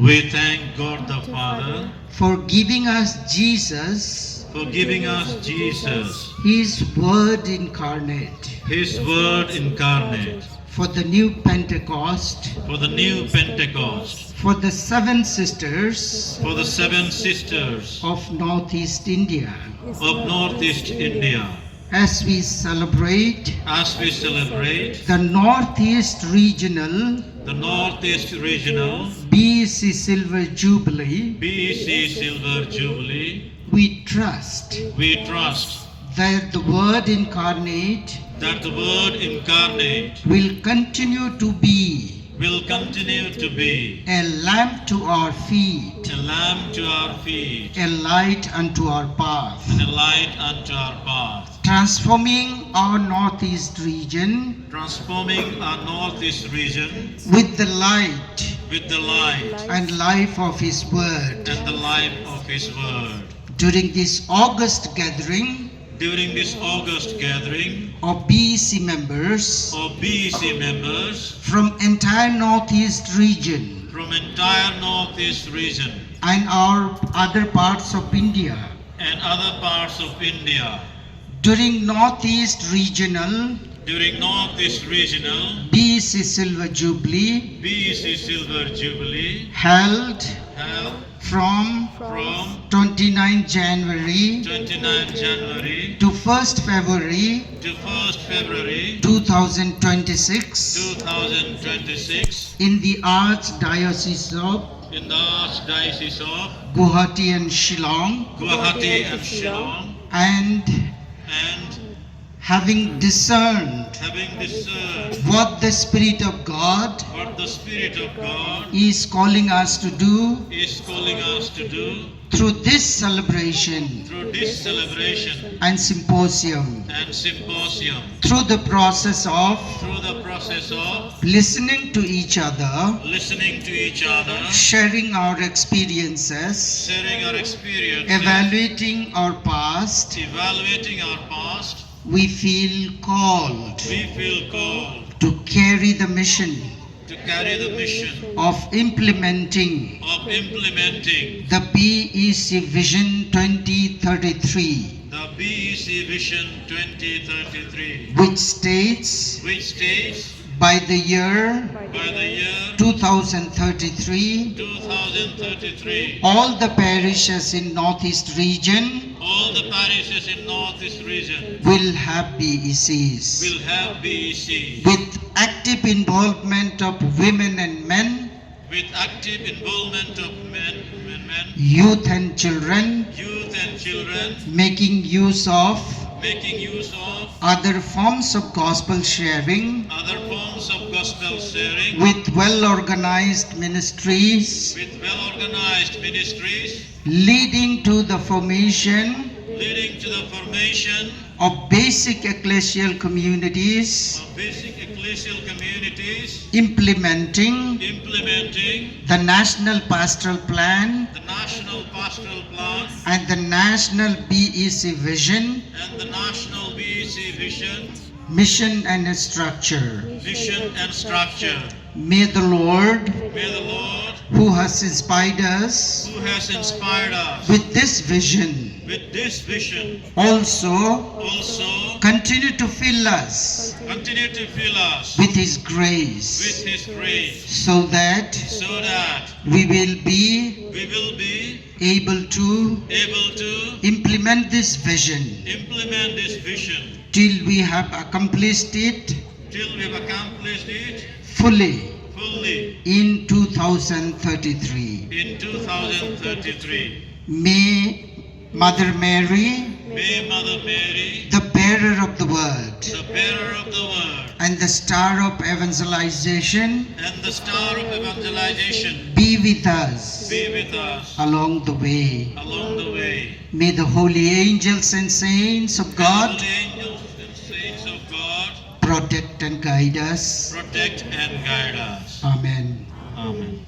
We thank God the Father for giving us Jesus, for giving us Jesus, His Word incarnate, His Word incarnate, for the new Pentecost, for the new Pentecost, for the seven sisters for the seven sisters of Northeast India. of Northeast India. As we celebrate As we celebrate the Northeast Regional the Northeast Regional BEC Silver Jubilee, BEC Silver Jubilee, we trust we trust that the Word incarnate that the Word incarnate will continue to be will continue to be a lamp to our feet, a lamp to our feet a light unto our path, and a light unto our path, transforming our Northeast region transforming our Northeast region with the light with the light and life of His Word. and the life of His Word. During this August gathering During this August gathering of BEC members of BEC members from entire Northeast region from entire Northeast region and our other parts of India, and other parts of India, during Northeast Regional during Northeast Regional BEC Silver Jubilee BEC Silver Jubilee held held from from 29 January 29 January to 1st February to 1st February 2026 2026 in the Archdiocese of in the Archdiocese of Guwahati and Shillong, Guwahati and Shillong, and and having discerned having discerned what the Spirit of God what the Spirit of God is calling us to do is calling us to do through this celebration through this celebration and symposium, and symposium, through the process of through the process of listening to each other, listening to each other, sharing our experiences, sharing our experiences, evaluating our past, evaluating our past, we feel called we feel called to carry the mission to carry the mission of implementing of implementing the BEC Vision 2033, the BEC Vision 2033, which states which states by the year by the year 2033, 2033, all the parishes in Northeast region all the parishes in Northeast region will have BECs. will have BEC With active involvement of women and men, with active involvement of men, youth and children, youth and children, making use of making use of other forms of gospel sharing, other forms of gospel sharing, with well-organized ministries, with well-organized ministries, leading to the formation leading to the formation of basic ecclesial communities, of basic ecclesial communities, implementing implementing the National Pastoral Plan the National Pastoral Plan and the National BEC Vision, and the National BEC Vision, mission and structure. vision and structure. May the Lord, May the Lord, who has inspired us who has inspired us with this vision, with this vision, also also continue to fill us continue to fill us with His with grace, His grace, so that so that we will be we will be able to able to implement this vision implement this vision till we have accomplished it till we've accomplished it fully fully in 2033. in 2033. May Mother Mary, May Mother Mary, the bearer of the word the bearer of the word and the star of evangelization, and the star of evangelization, be with us be with us along the way. along the way. May the holy angels and saints of God Holy angels and saints of God protect and guide us. protect and guide us. Amen. Amen.